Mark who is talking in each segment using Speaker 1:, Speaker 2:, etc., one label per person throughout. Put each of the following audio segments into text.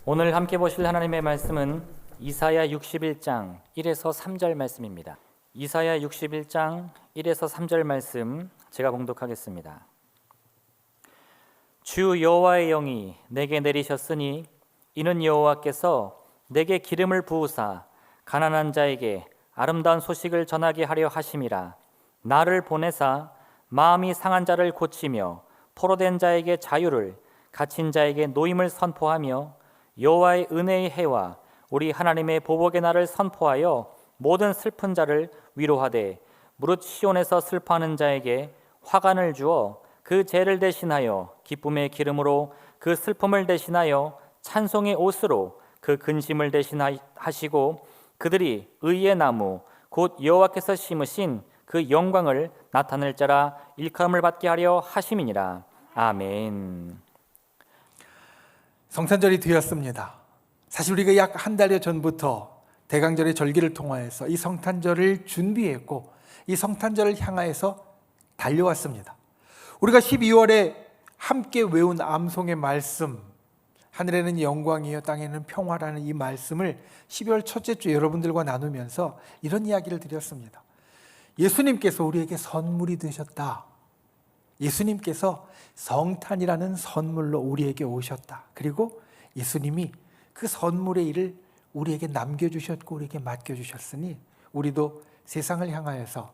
Speaker 1: 오늘 함께 보실 하나님의 말씀은 이사야 61장 1에서 3절 말씀입니다. 이사야 61장 1에서 3절 말씀 제가 봉독하겠습니다. 주 여호와의 영이 내게 내리셨으니 이는 여호와께서 내게 기름을 부으사 가난한 자에게 아름다운 소식을 전하게 하려 하심이라. 나를 보내사 마음이 상한 자를 고치며 포로된 자에게 자유를, 갇힌 자에게 노임을 선포하며 여호와의 은혜의 해와 우리 하나님의 보복의 날을 선포하여 모든 슬픈 자를 위로하되 무릇 시온에서 슬퍼하는 자에게 화관을 주어 그 죄를 대신하여 기쁨의 기름으로 그 슬픔을 대신하여 찬송의 옷으로 그 근심을 대신하시고 그들이 의의 나무 곧 여호와께서 심으신 그 영광을 나타낼 자라 일컬음을 받게 하려 하심이니라. 아멘.
Speaker 2: 성탄절이 되었습니다. 사실 우리가 약 한 달여 전부터 대강절의 절기를 통하여서 이 성탄절을 준비했고 이 성탄절을 향하여서 달려왔습니다. 우리가 12월에 함께 외운 암송의 말씀, 하늘에는 영광이요 땅에는 평화라는 이 말씀을 12월 첫째 주 여러분들과 나누면서 이런 이야기를 드렸습니다. 예수님께서 우리에게 선물이 되셨다. 예수님께서 성탄이라는 선물로 우리에게 오셨다. 그리고 예수님이 그 선물의 일을 우리에게 남겨주셨고 우리에게 맡겨주셨으니 우리도 세상을 향하여서,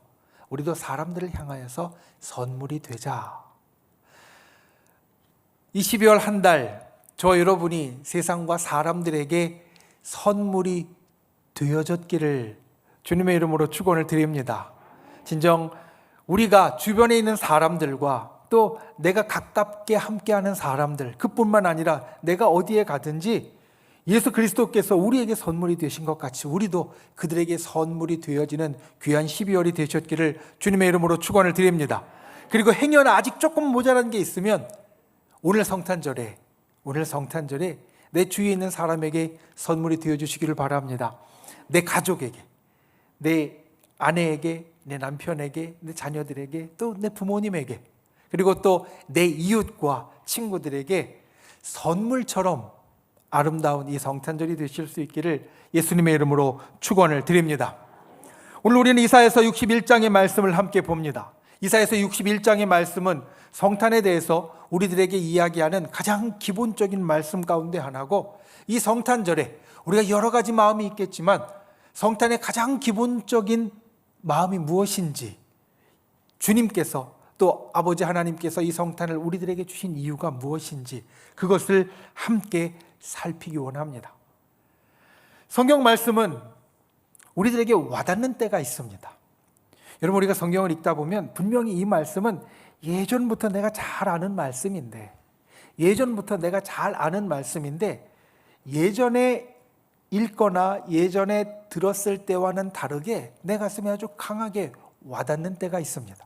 Speaker 2: 우리도 사람들을 향하여서 선물이 되자. 이 12월 한 달 저와 여러분이 세상과 사람들에게 선물이 되어졌기를 주님의 이름으로 축원을 드립니다. 진정 우리가 주변에 있는 사람들과 또 내가 가깝게 함께하는 사람들, 그뿐만 아니라 내가 어디에 가든지 예수 그리스도께서 우리에게 선물이 되신 것 같이 우리도 그들에게 선물이 되어지는 귀한 12월이 되셨기를 주님의 이름으로 축원을 드립니다. 그리고 행여나 아직 조금 모자란 게 있으면 오늘 성탄절에 내 주위에 있는 사람에게 선물이 되어주시기를 바랍니다. 내 가족에게, 내 아내에게, 내 남편에게, 내 자녀들에게, 또 내 부모님에게, 그리고 또 내 이웃과 친구들에게 선물처럼 아름다운 이 성탄절이 되실 수 있기를 예수님의 이름으로 축원을 드립니다. 오늘 우리는 이사야서 61장의 말씀을 함께 봅니다. 이사야서 61장의 말씀은 성탄에 대해서 우리들에게 이야기하는 가장 기본적인 말씀 가운데 하나고, 이 성탄절에 우리가 여러 가지 마음이 있겠지만 성탄의 가장 기본적인 마음이 무엇인지, 주님께서 또 아버지 하나님께서 이 성탄을 우리들에게 주신 이유가 무엇인지 그것을 함께 살피기 원합니다. 성경 말씀은 우리들에게 와닿는 때가 있습니다. 여러분, 우리가 성경을 읽다 보면 분명히 이 말씀은 예전부터 내가 잘 아는 말씀인데 예전에 읽거나 예전에 들었을 때와는 다르게 내 가슴에 아주 강하게 와닿는 때가 있습니다.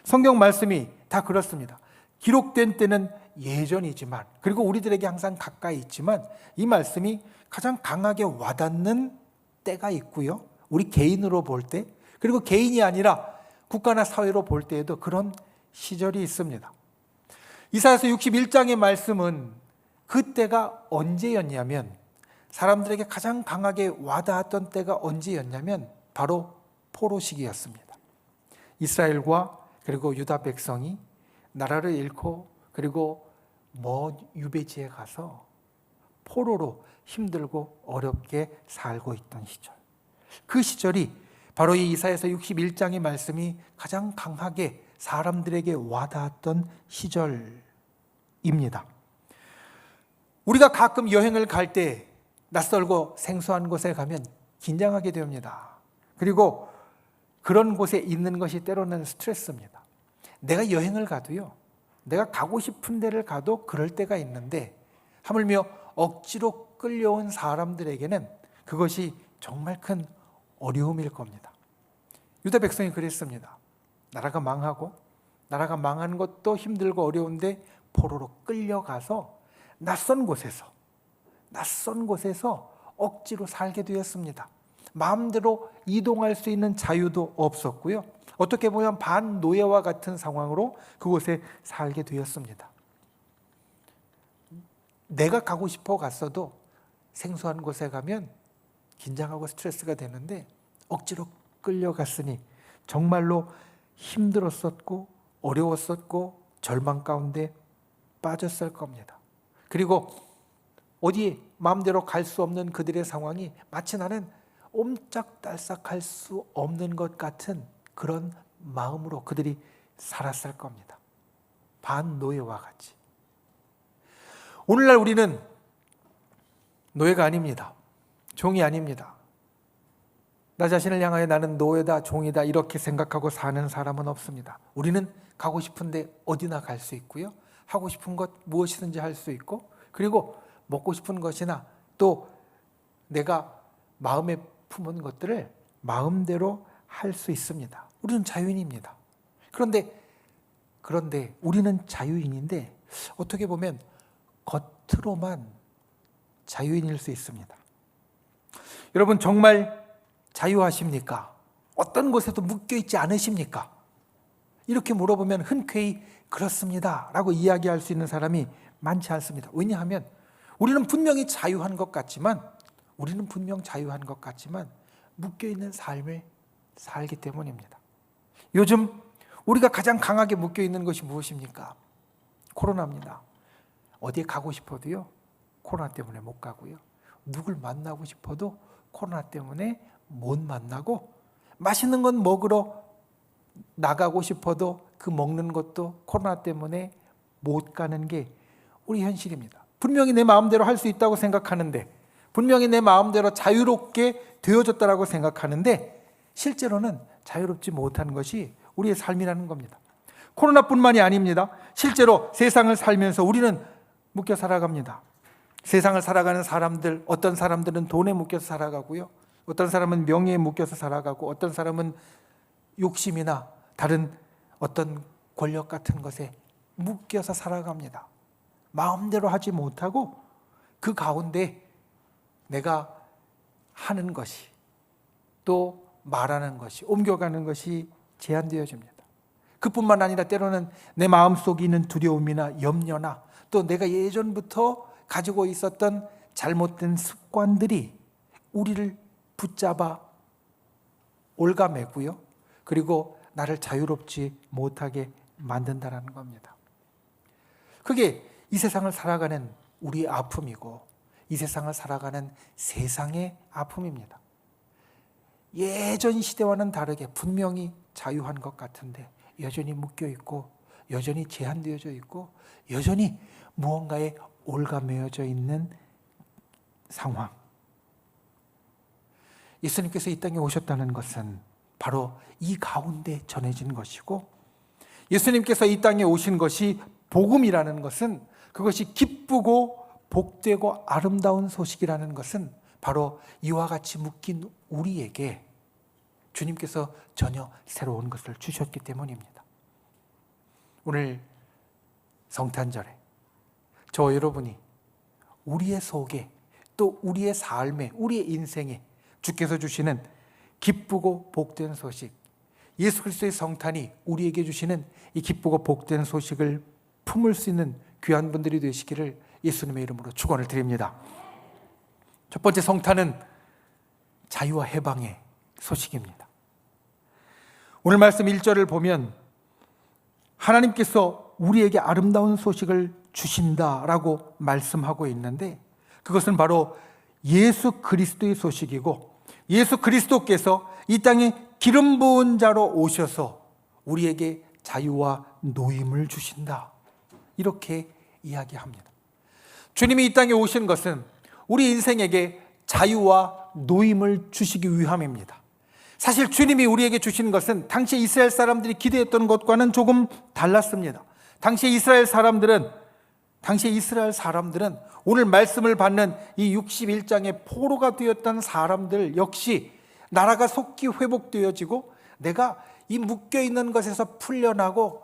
Speaker 2: 성경 말씀이 다 그렇습니다. 기록된 때는 예전이지만, 그리고 우리들에게 항상 가까이 있지만 이 말씀이 가장 강하게 와닿는 때가 있고요. 우리 개인으로 볼 때, 그리고 개인이 아니라 국가나 사회로 볼 때에도 그런 시절이 있습니다. 이사야서 61장의 말씀은 그때가 언제였냐면, 사람들에게 가장 강하게 와닿았던 때가 언제였냐면 바로 포로 시기였습니다. 이스라엘과 그리고 유다 백성이 나라를 잃고 그리고 먼 유배지에 가서 포로로 힘들고 어렵게 살고 있던 시절, 그 시절이 바로 이 이사야서 61장의 말씀이 가장 강하게 사람들에게 와닿았던 시절입니다. 우리가 가끔 여행을 갈 때 낯설고 생소한 곳에 가면 긴장하게 됩니다. 그리고 그런 곳에 있는 것이 때로는 스트레스입니다. 내가 여행을 가도요, 내가 가고 싶은 데를 가도 그럴 때가 있는데 하물며 억지로 끌려온 사람들에게는 그것이 정말 큰 어려움일 겁니다. 유다 백성이 그랬습니다. 나라가 망하고 나라가 망한 것도 힘들고 어려운데 포로로 끌려가서 낯선 곳에서 억지로 살게 되었습니다. 마음대로 이동할 수 있는 자유도 없었고요. 어떻게 보면 반노예와 같은 상황으로 그곳에 살게 되었습니다. 내가 가고 싶어 갔어도 생소한 곳에 가면 긴장하고 스트레스가 되는데 억지로 끌려갔으니 정말로 힘들었었고 어려웠었고 절망 가운데 빠졌을 겁니다. 그리고 어디 마음대로 갈 수 없는 그들의 상황이 마치 나는 옴짝달싹할 수 없는 것 같은 그런 마음으로 그들이 살았을 겁니다. 반노예와 같이. 오늘날 우리는 노예가 아닙니다. 종이 아닙니다. 나 자신을 향하여 나는 노예다, 종이다 이렇게 생각하고 사는 사람은 없습니다. 우리는 가고 싶은데 어디나 갈 수 있고요. 하고 싶은 것 무엇이든지 할 수 있고, 그리고 먹고 싶은 것이나 또 내가 마음에 품은 것들을 마음대로 할 수 있습니다. 우리는 자유인입니다. 그런데 우리는 자유인인데 어떻게 보면 겉으로만 자유인일 수 있습니다. 여러분 정말 자유하십니까? 어떤 곳에도 묶여있지 않으십니까? 이렇게 물어보면 흔쾌히 그렇습니다 라고 이야기할 수 있는 사람이 많지 않습니다. 왜냐하면 우리는 분명히 자유한 것 같지만 묶여있는 삶을 살기 때문입니다. 요즘 우리가 가장 강하게 묶여있는 것이 무엇입니까? 코로나입니다. 어디에 가고 싶어도요, 코로나 때문에 못 가고요. 누굴 만나고 싶어도 코로나 때문에 못 만나고, 맛있는 건 먹으러 나가고 싶어도 그 먹는 것도 코로나 때문에 못 가는 게 우리 현실입니다. 분명히 내 마음대로 할 수 있다고 생각하는데, 분명히 내 마음대로 자유롭게 되어졌다고 생각하는데 실제로는 자유롭지 못한 것이 우리의 삶이라는 겁니다. 코로나뿐만이 아닙니다. 실제로 세상을 살면서 우리는 묶여 살아갑니다. 세상을 살아가는 사람들, 어떤 사람들은 돈에 묶여서 살아가고요. 어떤 사람은 명예에 묶여서 살아가고, 어떤 사람은 욕심이나 다른 어떤 권력 같은 것에 묶여서 살아갑니다. 마음대로 하지 못하고 그 가운데 내가 하는 것이, 또 말하는 것이, 옮겨가는 것이 제한되어집니다. 그뿐만 아니라 때로는 내 마음속에 있는 두려움이나 염려나 또 내가 예전부터 가지고 있었던 잘못된 습관들이 우리를 붙잡아 올가매고요. 그리고 나를 자유롭지 못하게 만든다는 겁니다. 그게 이 세상을 살아가는 우리의 아픔이고, 이 세상을 살아가는 세상의 아픔입니다. 예전 시대와는 다르게 분명히 자유한 것 같은데 여전히 묶여있고, 여전히 제한되어져 있고, 여전히 무언가에 올가매어져 있는 상황. 예수님께서 이 땅에 오셨다는 것은 바로 이 가운데 전해진 것이고, 예수님께서 이 땅에 오신 것이 복음이라는 것은, 그것이 기쁘고 복되고 아름다운 소식이라는 것은 바로 이와 같이 묶인 우리에게 주님께서 전혀 새로운 것을 주셨기 때문입니다. 오늘 성탄절에 저 여러분이 우리의 속에, 또 우리의 삶에, 우리의 인생에 주께서 주시는 기쁘고 복된 소식, 예수 그리스도의 성탄이 우리에게 주시는 이 기쁘고 복된 소식을 품을 수 있는 귀한 분들이 되시기를 예수님의 이름으로 축원을 드립니다. 첫 번째 성탄은 자유와 해방의 소식입니다. 오늘 말씀 1절을 보면 하나님께서 우리에게 아름다운 소식을 주신다라고 말씀하고 있는데, 그것은 바로 예수 그리스도의 소식이고, 예수 그리스도께서 이 땅에 기름 부은 자로 오셔서 우리에게 자유와 노임을 주신다, 이렇게 이야기합니다. 주님이 이 땅에 오신 것은 우리 인생에게 자유와 노임을 주시기 위함입니다. 사실 주님이 우리에게 주신 것은 당시 이스라엘 사람들이 기대했던 것과는 조금 달랐습니다. 당시 이스라엘 사람들은 오늘 말씀을 받는 이 61장의 포로가 되었던 사람들 역시 나라가 속히 회복되어지고 내가 이 묶여있는 것에서 풀려나고,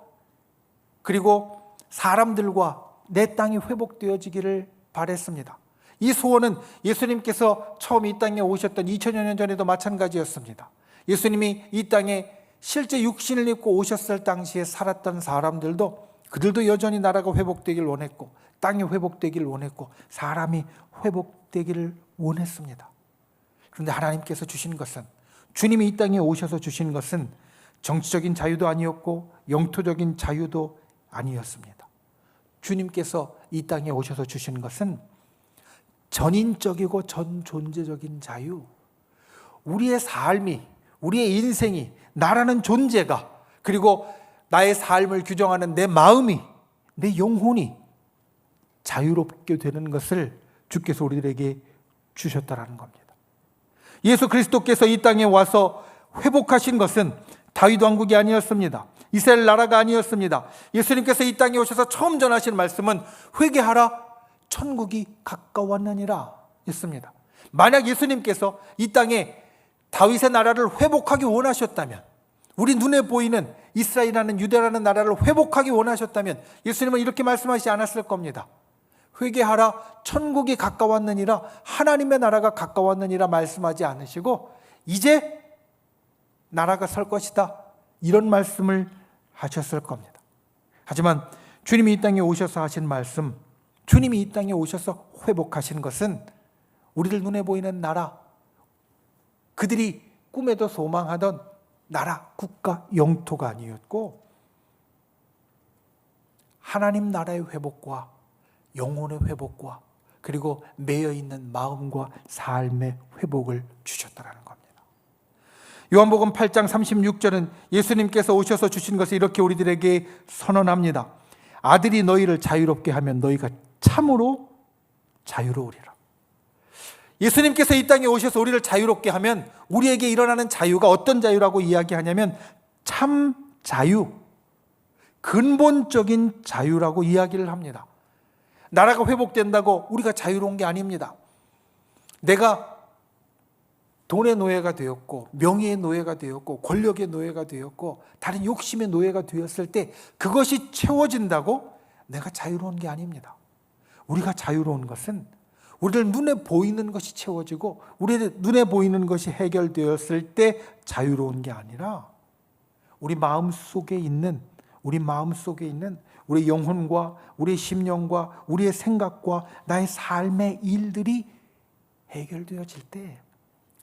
Speaker 2: 그리고 사람들과 내 땅이 회복되어지기를 바랬습니다. 이 소원은 예수님께서 처음 이 땅에 오셨던 2000여 년 전에도 마찬가지였습니다. 예수님이 이 땅에 실제 육신을 입고 오셨을 당시에 살았던 사람들도, 그들도 여전히 나라가 회복되길 원했고, 땅이 회복되길 원했고, 사람이 회복되기를 원했습니다. 그런데 하나님께서 주신 것은, 주님이 이 땅에 오셔서 주신 것은 정치적인 자유도 아니었고 영토적인 자유도 아니었습니다. 주님께서 이 땅에 오셔서 주신 것은 전인적이고 전존재적인 자유, 우리의 삶이, 우리의 인생이, 나라는 존재가, 그리고 나의 삶을 규정하는 내 마음이, 내 영혼이 자유롭게 되는 것을 주께서 우리들에게 주셨다라는 겁니다. 예수 그리스도께서 이 땅에 와서 회복하신 것은 다윗 왕국이 아니었습니다. 이스라엘 나라가 아니었습니다. 예수님께서 이 땅에 오셔서 처음 전하신 말씀은 회개하라, 천국이 가까웠느니라 였습니다. 만약 예수님께서 이 땅에 다윗의 나라를 회복하기 원하셨다면, 우리 눈에 보이는 이스라엘이라는 유대라는 나라를 회복하기 원하셨다면 예수님은 이렇게 말씀하시지 않았을 겁니다. 회개하라, 천국이 가까웠느니라, 하나님의 나라가 가까웠느니라 말씀하지 않으시고 이제 나라가 설 것이다, 이런 말씀을 하셨을 겁니다. 하지만 주님이 이 땅에 오셔서 하신 말씀, 주님이 이 땅에 오셔서 회복하신 것은 우리들 눈에 보이는 나라, 그들이 꿈에도 소망하던 나라, 국가, 영토가 아니었고 하나님 나라의 회복과 영혼의 회복과 그리고 매여있는 마음과 삶의 회복을 주셨다는 겁니다. 요한복음 8장 36절은 예수님께서 오셔서 주신 것을 이렇게 우리들에게 선언합니다. 아들이 너희를 자유롭게 하면 너희가 참으로 자유로우리라. 예수님께서 이 땅에 오셔서 우리를 자유롭게 하면 우리에게 일어나는 자유가 어떤 자유라고 이야기하냐면 참 자유, 근본적인 자유라고 이야기를 합니다. 나라가 회복된다고 우리가 자유로운 게 아닙니다. 내가 돈의 노예가 되었고 명예의 노예가 되었고 권력의 노예가 되었고 다른 욕심의 노예가 되었을 때 그것이 채워진다고 내가 자유로운 게 아닙니다. 우리가 자유로운 것은 우리들 눈에 보이는 것이 채워지고 우리의 눈에 보이는 것이 해결되었을 때 자유로운 게 아니라 우리 마음 속에 있는 우리 영혼과 우리의 심령과 우리의 생각과 나의 삶의 일들이 해결되어질 때,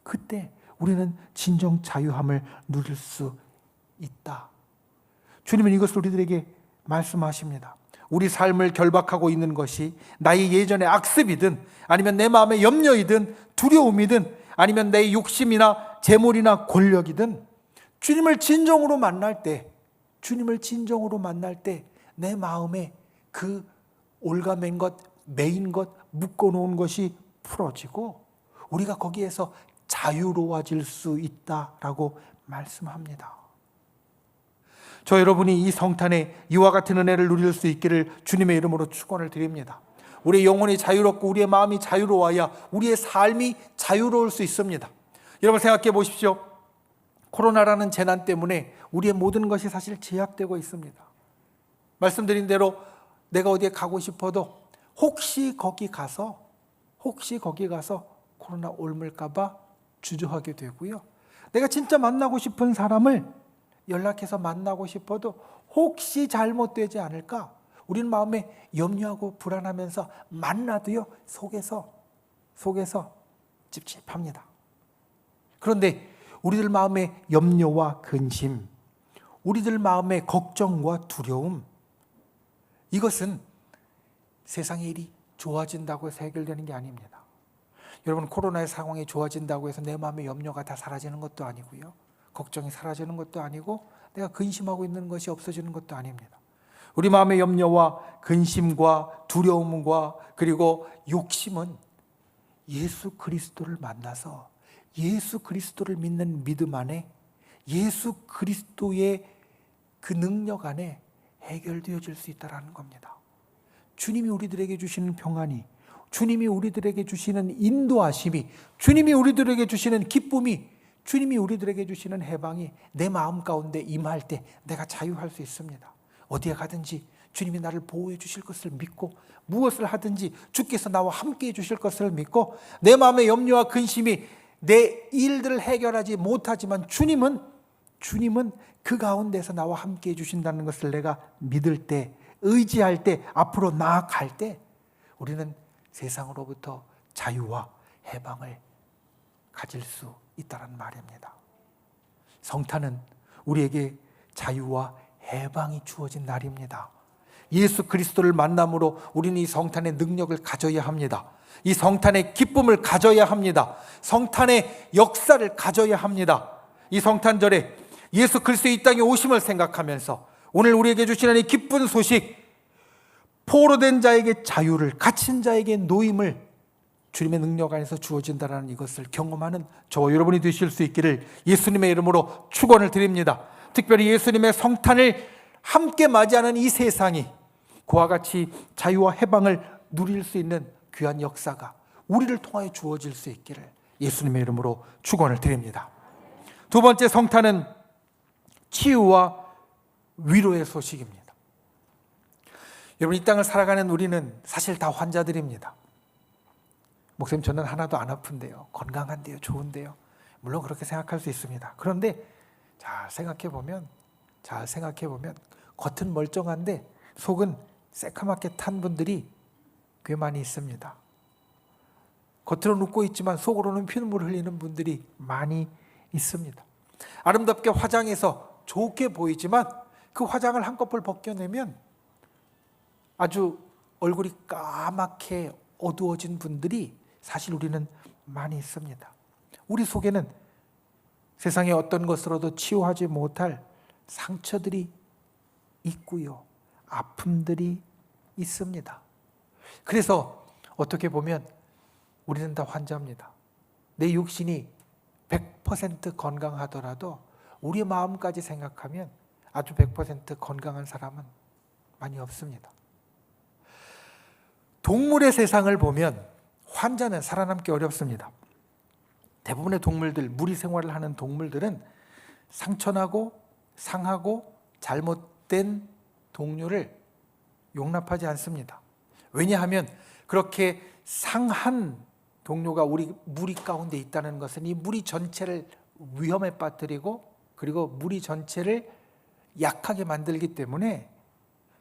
Speaker 2: 그때 우리는 진정 자유함을 누릴 수 있다. 주님은 이것을 우리들에게 말씀하십니다. 우리 삶을 결박하고 있는 것이 나의 예전의 악습이든 아니면 내 마음의 염려이든 두려움이든 아니면 내 욕심이나 재물이나 권력이든 주님을 진정으로 만날 때 내 마음에 그 올가맨 것, 매인 것, 묶어놓은 것이 풀어지고 우리가 거기에서 자유로워질 수 있다라고 말씀합니다. 저 여러분이 이 성탄에 이와 같은 은혜를 누릴 수 있기를 주님의 이름으로 축원을 드립니다. 우리의 영혼이 자유롭고 우리의 마음이 자유로워야 우리의 삶이 자유로울 수 있습니다. 여러분 생각해 보십시오. 코로나라는 재난 때문에 우리의 모든 것이 사실 제약되고 있습니다. 말씀드린 대로 내가 어디에 가고 싶어도 혹시 거기 가서 코로나 옮을까 봐 주저하게 되고요. 내가 진짜 만나고 싶은 사람을 연락해서 만나고 싶어도 혹시 잘못되지 않을까? 우리는 마음에 염려하고 불안하면서 만나도요 속에서 찝찝합니다. 그런데 우리들 마음의 염려와 근심, 우리들 마음의 걱정과 두려움, 이것은 세상의 일이 좋아진다고 해서 해결되는 게 아닙니다. 여러분, 코로나의 상황이 좋아진다고 해서 내 마음의 염려가 다 사라지는 것도 아니고요. 걱정이 사라지는 것도 아니고 내가 근심하고 있는 것이 없어지는 것도 아닙니다. 우리 마음의 염려와 근심과 두려움과 그리고 욕심은 예수 그리스도를 만나서 예수 그리스도를 믿는 믿음 안에 예수 그리스도의 그 능력 안에 해결되어질 수 있다는 겁니다. 주님이 우리들에게 주시는 평안이, 주님이 우리들에게 주시는 인도하심이, 주님이 우리들에게 주시는 기쁨이, 주님이 우리들에게 주시는 해방이 내 마음 가운데 임할 때 내가 자유할 수 있습니다. 어디에 가든지 주님이 나를 보호해 주실 것을 믿고 무엇을 하든지 주께서 나와 함께 해 주실 것을 믿고 내 마음의 염려와 근심이 내 일들을 해결하지 못하지만 주님은 그 가운데서 나와 함께 해 주신다는 것을 내가 믿을 때, 의지할 때, 앞으로 나아갈 때 우리는 세상으로부터 자유와 해방을 가질 수 있다는 말입니다. 성탄은 우리에게 자유와 해방이 주어진 날입니다. 예수 그리스도를 만남으로 우리는 이 성탄의 능력을 가져야 합니다. 이 성탄의 기쁨을 가져야 합니다. 성탄의 역사를 가져야 합니다. 이 성탄절에 예수 그리스도의 이 땅에 오심을 생각하면서 오늘 우리에게 주시는 이 기쁜 소식, 포로된 자에게 자유를, 갇힌 자에게 노임을 주님의 능력 안에서 주어진다는 이것을 경험하는 저와 여러분이 되실 수 있기를 예수님의 이름으로 축원을 드립니다. 특별히 예수님의 성탄을 함께 맞이하는 이 세상이 그와 같이 자유와 해방을 누릴 수 있는 귀한 역사가 우리를 통하여 주어질 수 있기를 예수님의 이름으로 축원을 드립니다. 두 번째 성탄은 치유와 위로의 소식입니다. 여러분, 이 땅을 살아가는 우리는 사실 다 환자들입니다. 목사님, 저는 하나도 안 아픈데요, 건강한데요, 좋은데요. 물론 그렇게 생각할 수 있습니다. 그런데 잘 생각해 보면 겉은 멀쩡한데 속은 새카맣게 탄 분들이 꽤 많이 있습니다. 겉으로는 웃고 있지만 속으로는 피눈물 흘리는 분들이 많이 있습니다. 아름답게 화장해서 좋게 보이지만 그 화장을 한꺼풀 벗겨내면 아주 얼굴이 까맣게 어두워진 분들이 사실 우리는 많이 있습니다. 우리 속에는 세상의 어떤 것으로도 치유하지 못할 상처들이 있고요, 아픔들이 있습니다. 그래서 어떻게 보면 우리는 다 환자입니다. 내 육신이 100% 건강하더라도 우리 마음까지 생각하면 아주 100% 건강한 사람은 많이 없습니다. 동물의 세상을 보면 환자는 살아남기 어렵습니다. 대부분의 동물들, 무리 생활을 하는 동물들은 상처나고 상하고 잘못된 동료를 용납하지 않습니다. 왜냐하면 그렇게 상한 동료가 우리 무리 가운데 있다는 것은 이 무리 전체를 위험에 빠뜨리고 그리고 무리 전체를 약하게 만들기 때문에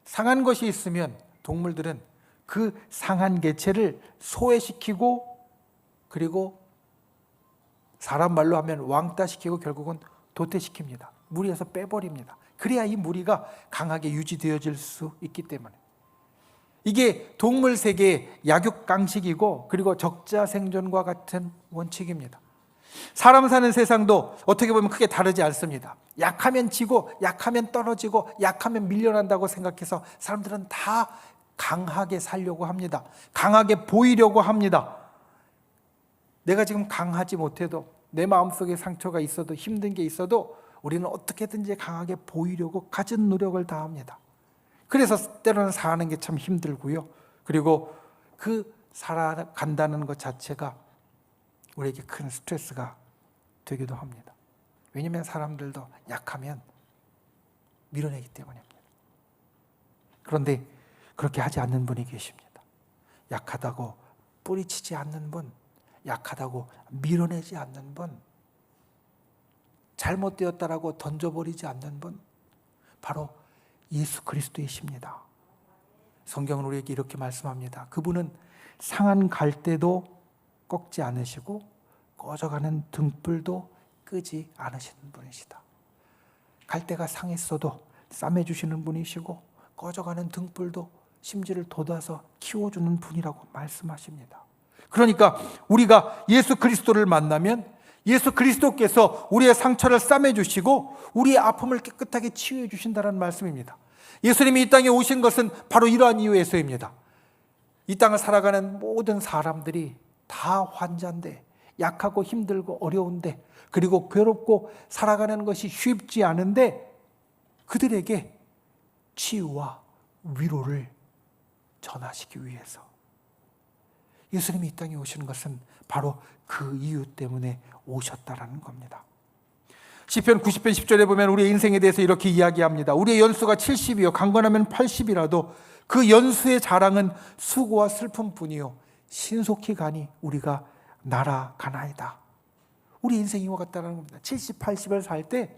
Speaker 2: 상한 것이 있으면 동물들은 그 상한 개체를 소외시키고 그리고 사람 말로 하면 왕따시키고 결국은 도태시킵니다. 무리에서 빼버립니다. 그래야 이 무리가 강하게 유지되어질 수 있기 때문에. 이게 동물 세계의 약육강식이고 그리고 적자 생존과 같은 원칙입니다. 사람 사는 세상도 어떻게 보면 크게 다르지 않습니다. 약하면 지고 약하면 떨어지고 약하면 밀려난다고 생각해서 사람들은 다 강하게 살려고 합니다. 강하게 보이려고 합니다. 내가 지금 강하지 못해도 내 마음속에 상처가 있어도 힘든 게 있어도 우리는 어떻게든지 강하게 보이려고 갖은 노력을 다합니다. 그래서 때로는 사는 게 참 힘들고요. 그리고 그 살아간다는 것 자체가 우리에게 큰 스트레스가 되기도 합니다. 왜냐하면 사람들도 약하면 밀어내기 때문입니다. 그런데 그렇게 하지 않는 분이 계십니다. 약하다고 뿌리치지 않는 분, 약하다고 밀어내지 않는 분, 잘못되었다라고 던져버리지 않는 분, 바로 예수 그리스도이십니다. 성경은 우리에게 이렇게 말씀합니다. 그분은 상한 갈대도 꺾지 않으시고 꺼져가는 등불도 끄지 않으시는 분이시다. 갈대가 상했어도 싸매주시는 분이시고 꺼져가는 등불도 심지를 돋아서 키워주는 분이라고 말씀하십니다. 그러니까 우리가 예수 그리스도를 만나면 예수 그리스도께서 우리의 상처를 싸매주시고 우리의 아픔을 깨끗하게 치유해 주신다는 말씀입니다. 예수님이 이 땅에 오신 것은 바로 이러한 이유에서입니다. 이 땅을 살아가는 모든 사람들이 다 환자인데, 약하고 힘들고 어려운데, 그리고 괴롭고 살아가는 것이 쉽지 않은데 그들에게 치유와 위로를 전하시기 위해서 예수님이 이 땅에 오신 것은 바로 그 이유 때문에 오셨다라는 겁니다. 시편 90편 10절에 보면 우리의 인생에 대해서 이렇게 이야기합니다. 우리의 연수가 70이요 강건하면 80이라도 그 연수의 자랑은 수고와 슬픔뿐이요 신속히 가니 우리가 날아가나이다. 우리 인생이 이와 같다는 겁니다. 70, 80을 살 때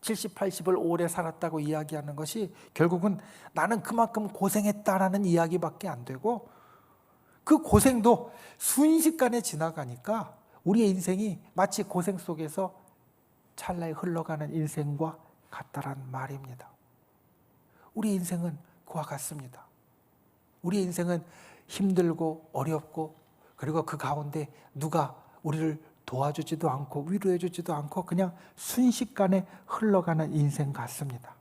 Speaker 2: 70, 80을 오래 살았다고 이야기하는 것이 결국은 나는 그만큼 고생했다라는 이야기밖에 안 되고 그 고생도 순식간에 지나가니까 우리의 인생이 마치 고생 속에서 찰나에 흘러가는 인생과 같다란 말입니다. 우리 인생은 그와 같습니다. 우리 인생은 힘들고 어렵고 그리고 그 가운데 누가 우리를 도와주지도 않고 위로해주지도 않고 그냥 순식간에 흘러가는 인생 같습니다.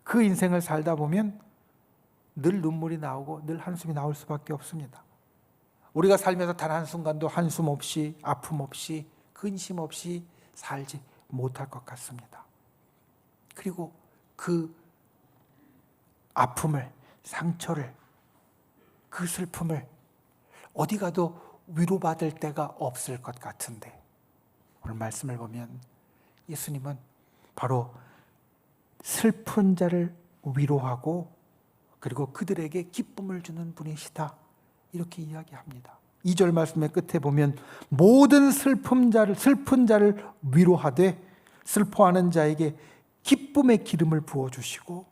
Speaker 2: 그 인생을 살다 보면 늘 눈물이 나오고 늘 한숨이 나올 수밖에 없습니다. 우리가 살면서 단 한순간도 한숨 없이 아픔 없이 근심 없이 살지 못할 것 같습니다. 그리고 그 아픔을, 상처를, 그 슬픔을 어디 가도 위로받을 데가 없을 것 같은데 오늘 말씀을 보면 예수님은 바로 슬픈 자를 위로하고 그리고 그들에게 기쁨을 주는 분이시다 이렇게 이야기합니다. 2절 말씀의 끝에 보면 모든 슬픈 자를 위로하되 슬퍼하는 자에게 기쁨의 기름을 부어주시고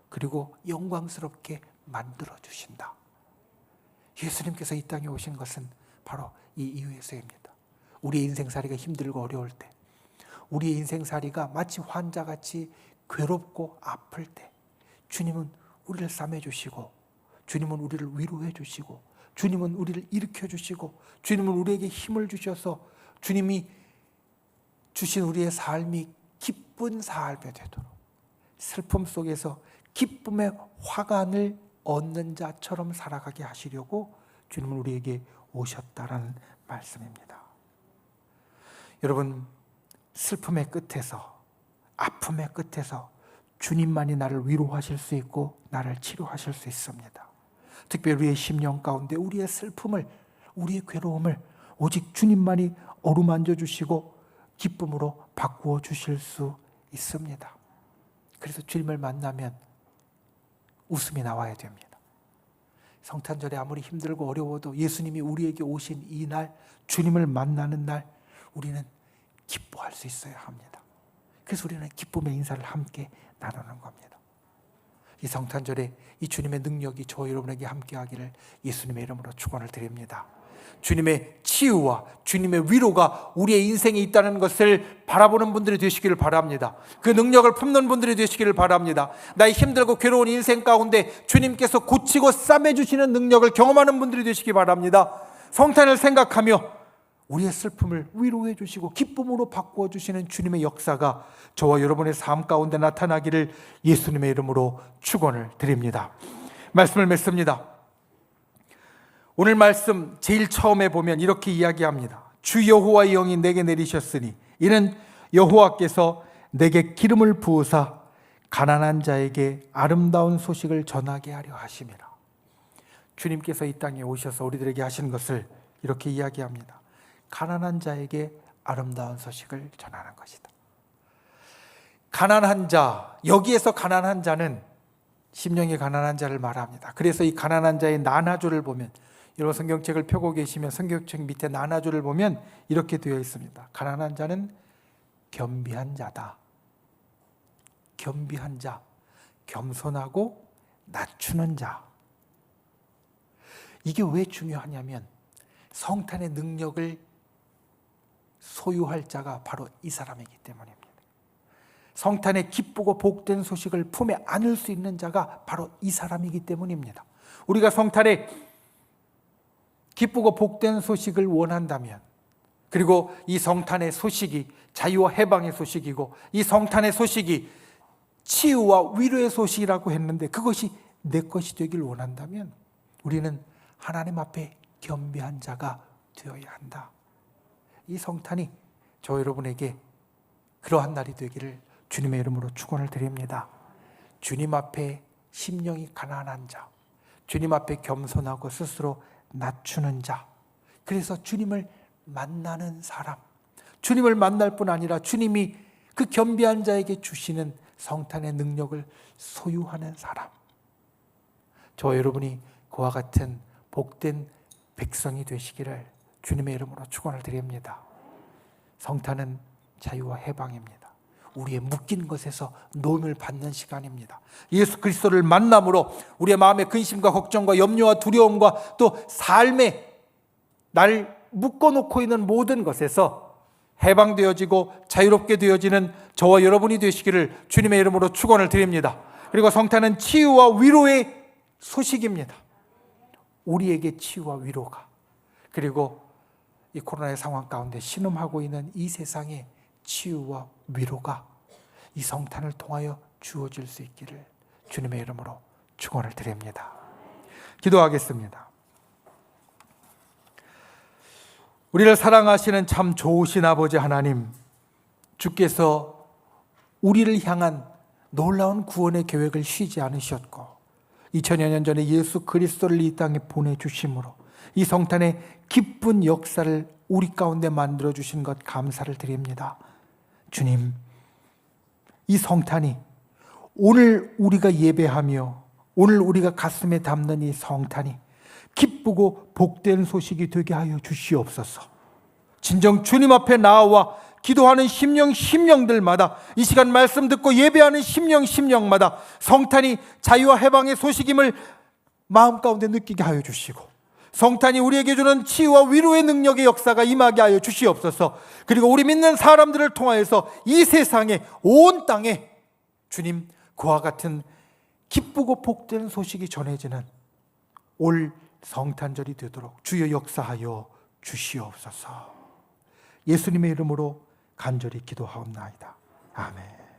Speaker 2: 그리고 영광스럽게 만들어주신다. 예수님께서 이 땅에 오신 것은 바로 이 이유에서입니다. 우리의 인생살이가 힘들고 어려울 때, 우리의 인생살이가 마치 환자같이 괴롭고 아플 때 주님은 우리를 싸매주시고 주님은 우리를 위로해 주시고 주님은 우리를 일으켜 주시고 주님은 우리에게 힘을 주셔서 주님이 주신 우리의 삶이 기쁜 삶이 되도록 슬픔 속에서 기쁨의 화관을 얻는 자처럼 살아가게 하시려고 주님은 우리에게 오셨다라는 말씀입니다. 여러분, 슬픔의 끝에서 아픔의 끝에서 주님만이 나를 위로하실 수 있고 나를 치료하실 수 있습니다. 특별히 우리의 심령 가운데 우리의 슬픔을, 우리의 괴로움을 오직 주님만이 어루만져 주시고 기쁨으로 바꾸어 주실 수 있습니다. 그래서 주님을 만나면 웃음이 나와야 됩니다. 성탄절에 아무리 힘들고 어려워도 예수님이 우리에게 오신 이 날, 주님을 만나는 날 우리는 기뻐할 수 있어야 합니다. 그래서 우리는 기쁨의 인사를 함께 나누는 겁니다. 이 성탄절에 이 주님의 능력이 저와 여러분에게 함께하기를 예수님의 이름으로 축원을 드립니다. 주님의 치유와 주님의 위로가 우리의 인생에 있다는 것을 바라보는 분들이 되시기를 바랍니다. 그 능력을 품는 분들이 되시기를 바랍니다. 나의 힘들고 괴로운 인생 가운데 주님께서 고치고 싸매주시는 능력을 경험하는 분들이 되시기 바랍니다. 성탄을 생각하며 우리의 슬픔을 위로해 주시고 기쁨으로 바꾸어 주시는 주님의 역사가 저와 여러분의 삶 가운데 나타나기를 예수님의 이름으로 축원을 드립니다. 말씀을 맺습니다. 오늘 말씀 제일 처음에 보면 이렇게 이야기합니다. 주 여호와의 영이 내게 내리셨으니 이는 여호와께서 내게 기름을 부으사 가난한 자에게 아름다운 소식을 전하게 하려 하심이라. 주님께서 이 땅에 오셔서 우리들에게 하신 것을 이렇게 이야기합니다. 가난한 자에게 아름다운 소식을 전하는 것이다. 가난한 자, 여기에서 가난한 자는 심령이 가난한 자를 말합니다. 그래서 이 가난한 자의 나나조를 보면, 여러분 성경책을 펴고 계시면 성경책 밑에 나나조를 보면 이렇게 되어 있습니다. 가난한 자는 겸비한 자다. 겸비한 자, 겸손하고 낮추는 자. 이게 왜 중요하냐면 성탄의 능력을 소유할 자가 바로 이 사람이기 때문입니다. 성탄의 기쁘고 복된 소식을 품에 안을 수 있는 자가 바로 이 사람이기 때문입니다. 우리가 성탄의 기쁘고 복된 소식을 원한다면, 그리고 이 성탄의 소식이 자유와 해방의 소식이고 이 성탄의 소식이 치유와 위로의 소식이라고 했는데 그것이 내 것이 되길 원한다면 우리는 하나님 앞에 겸비한 자가 되어야 한다. 이 성탄이 저 여러분에게 그러한 날이 되기를 주님의 이름으로 축원을 드립니다. 주님 앞에 심령이 가난한 자, 주님 앞에 겸손하고 스스로 낮추는 자, 그래서 주님을 만나는 사람, 주님을 만날 뿐 아니라 주님이 그 겸비한 자에게 주시는 성탄의 능력을 소유하는 사람, 저 여러분이 그와 같은 복된 백성이 되시기를 주님의 이름으로 축원을 드립니다. 성탄은 자유와 해방입니다. 우리의 묶인 것에서 노임을 받는 시간입니다. 예수 그리스도를 만남으로 우리의 마음의 근심과 걱정과 염려와 두려움과 또 삶에 날 묶어놓고 있는 모든 것에서 해방되어지고 자유롭게 되어지는 저와 여러분이 되시기를 주님의 이름으로 축원을 드립니다. 그리고 성탄은 치유와 위로의 소식입니다. 우리에게 치유와 위로가, 그리고 이 코로나의 상황 가운데 신음하고 있는 이 세상에 치유와 위로가 이 성탄을 통하여 주어질 수 있기를 주님의 이름으로 축원을 드립니다. 기도하겠습니다. 우리를 사랑하시는 참 좋으신 아버지 하나님, 주께서 우리를 향한 놀라운 구원의 계획을 쉬지 않으셨고 2000여 년 전에 예수 그리스도를 이 땅에 보내주심으로 이 성탄의 기쁜 역사를 우리 가운데 만들어주신 것 감사를 드립니다. 주님, 이 성탄이 오늘 우리가 예배하며 오늘 우리가 가슴에 담는 이 성탄이 기쁘고 복된 소식이 되게 하여 주시옵소서. 진정 주님 앞에 나와 기도하는 심령들마다, 이 시간 말씀 듣고 예배하는 심령마다 성탄이 자유와 해방의 소식임을 마음 가운데 느끼게 하여 주시고, 성탄이 우리에게 주는 치유와 위로의 능력의 역사가 임하게 하여 주시옵소서. 그리고 우리 믿는 사람들을 통하여서 이 세상에, 온 땅에 주님 그와 같은 기쁘고 복된 소식이 전해지는 올 성탄절이 되도록 주여 역사하여 주시옵소서. 예수님의 이름으로 간절히 기도하옵나이다. 아멘.